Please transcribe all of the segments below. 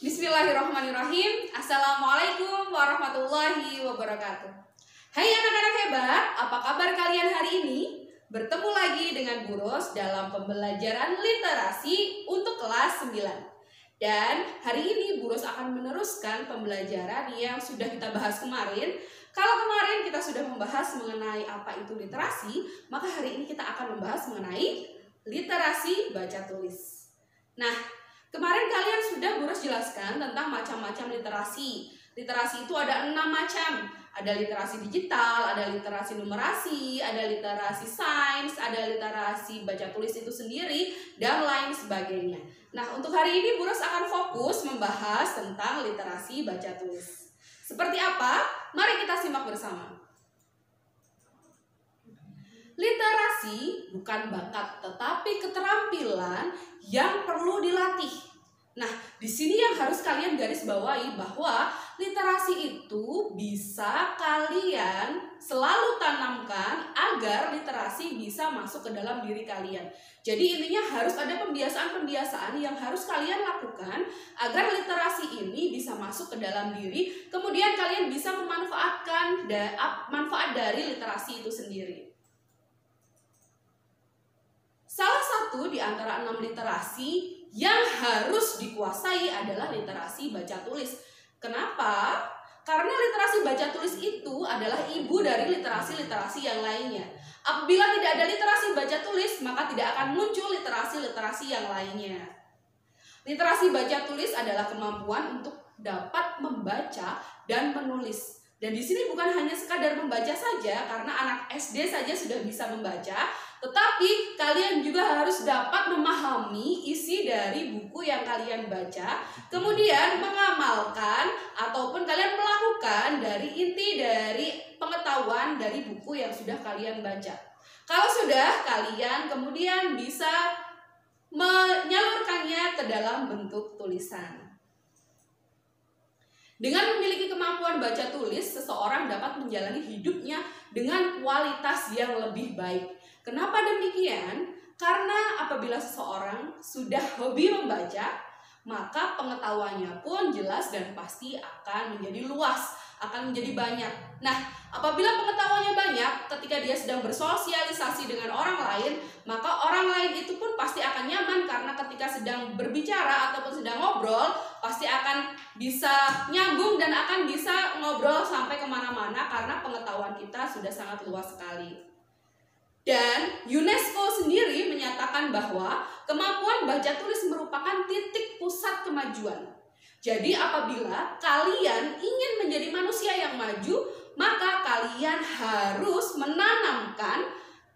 Bismillahirrahmanirrahim. Assalamualaikum warahmatullahi wabarakatuh. Hai anak-anak hebat, apa kabar kalian hari ini? Bertemu lagi dengan Bu Ros dalam pembelajaran literasi untuk kelas 9. Dan hari ini Bu Ros akan meneruskan pembelajaran yang sudah kita bahas kemarin. Kalau kemarin kita sudah membahas mengenai apa itu literasi, maka hari ini kita akan membahas mengenai literasi baca tulis. Nah, kemarin kalian sudah Bu Ros jelaskan tentang macam-macam literasi. Literasi itu ada 6 macam. Ada literasi digital, ada literasi numerasi, ada literasi sains, ada literasi baca tulis itu sendiri, dan lain sebagainya. Nah, untuk hari ini Bu Ros akan fokus membahas tentang literasi baca tulis. Seperti apa? Mari kita simak bersama. Literasi bukan bakat, tetapi keterampilan yang perlu dilatih. Nah, di sini yang harus kalian garis bawahi bahwa literasi itu bisa kalian selalu tanamkan agar literasi bisa masuk ke dalam diri kalian. Jadi intinya harus ada pembiasaan-pembiasaan yang harus kalian lakukan agar literasi ini bisa masuk ke dalam diri. Kemudian kalian bisa memanfaatkan manfaat dari literasi itu sendiri. Salah satu di antara 6 literasi yang harus dikuasai adalah literasi baca tulis. Kenapa? Karena literasi baca tulis itu adalah ibu dari literasi-literasi yang lainnya. Apabila tidak ada literasi baca tulis, maka tidak akan muncul literasi-literasi yang lainnya. Literasi baca tulis adalah kemampuan untuk dapat membaca dan menulis. Dan di sini bukan hanya sekadar membaca saja, karena anak SD saja sudah bisa membaca, tetapi kalian juga harus dapat memahami isi dari buku yang kalian baca, kemudian mengamalkan ataupun kalian melakukan dari inti dari pengetahuan dari buku yang sudah kalian baca. Kalau sudah, kalian kemudian bisa menyalurkannya ke dalam bentuk tulisan. Dengan memiliki kemampuan baca tulis, seseorang dapat menjalani hidupnya dengan kualitas yang lebih baik. Kenapa demikian? Karena apabila seseorang sudah hobi membaca, maka pengetahuannya pun jelas dan pasti akan menjadi luas, akan menjadi banyak. Nah, apabila pengetahuannya banyak, ketika dia sedang bersosialisasi dengan orang lain, maka orang lain itu pun pasti akan nyaman karena ketika sedang berbicara ataupun sedang ngobrol, pasti akan bisa nyambung dan akan bisa ngobrol sampai kemana-mana karena pengetahuan kita sudah sangat luas sekali. Dan UNESCO sendiri menyatakan bahwa kemampuan baca tulis merupakan titik pusat kemajuan. Jadi apabila kalian ingin menjadi manusia yang maju, maka kalian harus menanamkan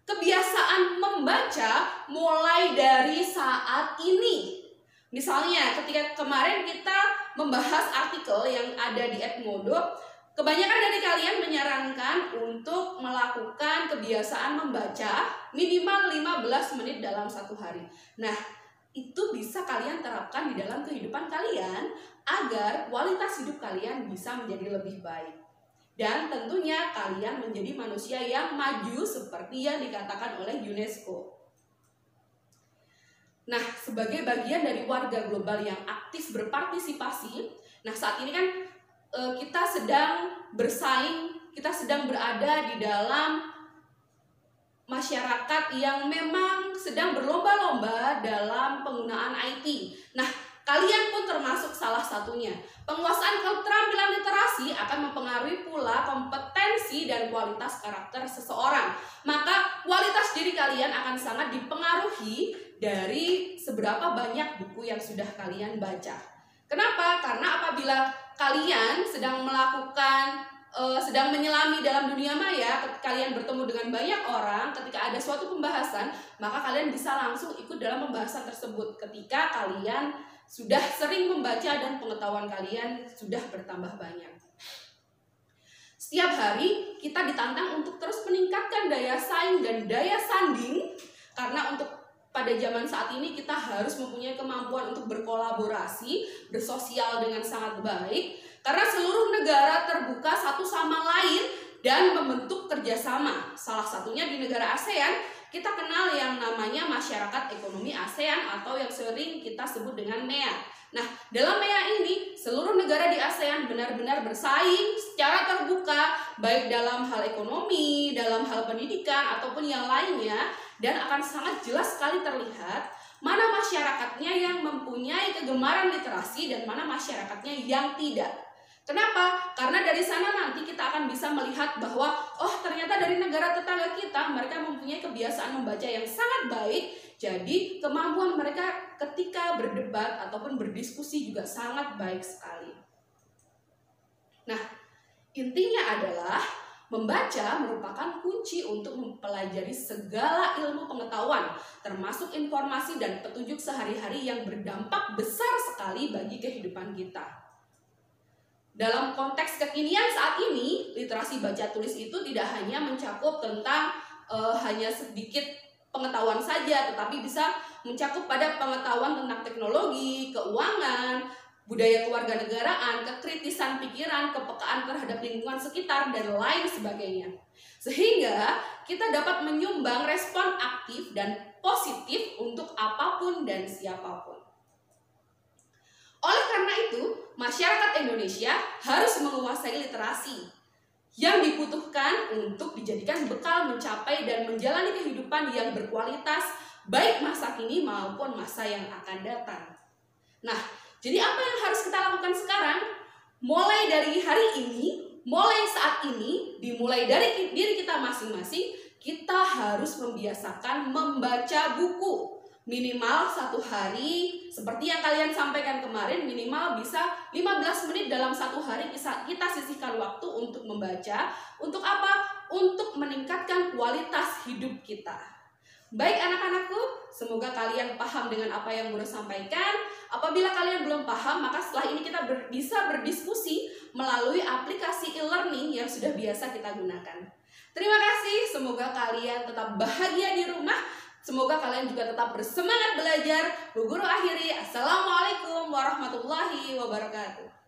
kebiasaan membaca mulai dari saat ini. Misalnya ketika kemarin kita membahas artikel yang ada di Edmodo, kebanyakan dari kalian menyarankan untuk melakukan kebiasaan membaca minimal 15 menit dalam satu hari. Nah, itu bisa kalian terapkan di dalam kehidupan kalian agar kualitas hidup kalian bisa menjadi lebih baik. Dan tentunya kalian menjadi manusia yang maju seperti yang dikatakan oleh UNESCO. Nah, sebagai bagian dari warga global yang aktif berpartisipasi, nah saat ini kan kita sedang bersaing, kita sedang berada di dalam masyarakat yang memang sedang berlomba-lomba dalam penggunaan IT. Nah, kalian pun termasuk salah satunya. Penguasaan keterampilan literasi akan mempengaruhi pula kompetensi dan kualitas karakter seseorang. Maka kualitas diri kalian akan sangat dipengaruhi dari seberapa banyak buku yang sudah kalian baca. Kenapa? Karena apabila kalian sedang menyelami dalam dunia maya, kalian bertemu dengan banyak orang, ketika ada suatu pembahasan, maka kalian bisa langsung ikut dalam pembahasan tersebut ketika kalian sudah sering membaca dan pengetahuan kalian sudah bertambah banyak. Setiap hari kita ditantang untuk terus meningkatkan daya saing dan daya sanding, karena untuk pada zaman saat ini kita harus mempunyai kemampuan untuk berkolaborasi, bersosial dengan sangat baik, karena seluruh negara terbuka satu sama lain dan membentuk kerjasama. Salah satunya di negara ASEAN, kita kenal yang namanya Masyarakat Ekonomi ASEAN atau yang sering kita sebut dengan MEA. Nah, dalam MEA ini, seluruh negara di ASEAN benar-benar bersaing secara terbuka, baik dalam hal ekonomi, dalam hal pendidikan, ataupun yang lainnya, dan akan sangat jelas sekali terlihat mana masyarakatnya yang mempunyai kegemaran literasi dan mana masyarakatnya yang tidak. Kenapa? Karena dari sana nanti kita akan bisa melihat bahwa ternyata dari negara tetangga kita mereka mempunyai kebiasaan membaca yang sangat baik. Jadi kemampuan mereka ketika berdebat ataupun berdiskusi juga sangat baik sekali. Nah, intinya adalah membaca merupakan kunci untuk mempelajari segala ilmu pengetahuan, termasuk informasi dan petunjuk sehari-hari yang berdampak besar sekali bagi kehidupan kita. Dalam konteks kekinian saat ini, literasi baca tulis itu tidak hanya mencakup tentang hanya sedikit pengetahuan saja, tetapi bisa mencakup pada pengetahuan tentang teknologi, keuangan, budaya kewarganegaraan, kekritisan pikiran, kepekaan terhadap lingkungan sekitar, dan lain sebagainya. Sehingga kita dapat menyumbang respon aktif dan positif untuk apapun dan siapapun. Oleh karena itu, masyarakat Indonesia harus menguasai literasi yang dibutuhkan untuk dijadikan bekal mencapai dan menjalani kehidupan yang berkualitas baik masa kini maupun masa yang akan datang. Nah, jadi apa yang harus kita lakukan sekarang? Mulai dari hari ini, mulai saat ini, dimulai dari diri kita masing-masing, kita harus membiasakan membaca buku. Minimal 1 hari, seperti yang kalian sampaikan kemarin, minimal bisa 15 menit dalam 1 hari kita sisihkan waktu untuk membaca. Untuk apa? Untuk meningkatkan kualitas hidup kita. Baik anak-anakku, semoga kalian paham dengan apa yang Bunda sampaikan. Apabila kalian belum paham, maka setelah ini kita bisa berdiskusi melalui aplikasi e-learning yang sudah biasa kita gunakan. Terima kasih, semoga kalian tetap bahagia di rumah. Semoga kalian juga tetap bersemangat belajar. Bu Guru akhiri, Assalamualaikum warahmatullahi wabarakatuh.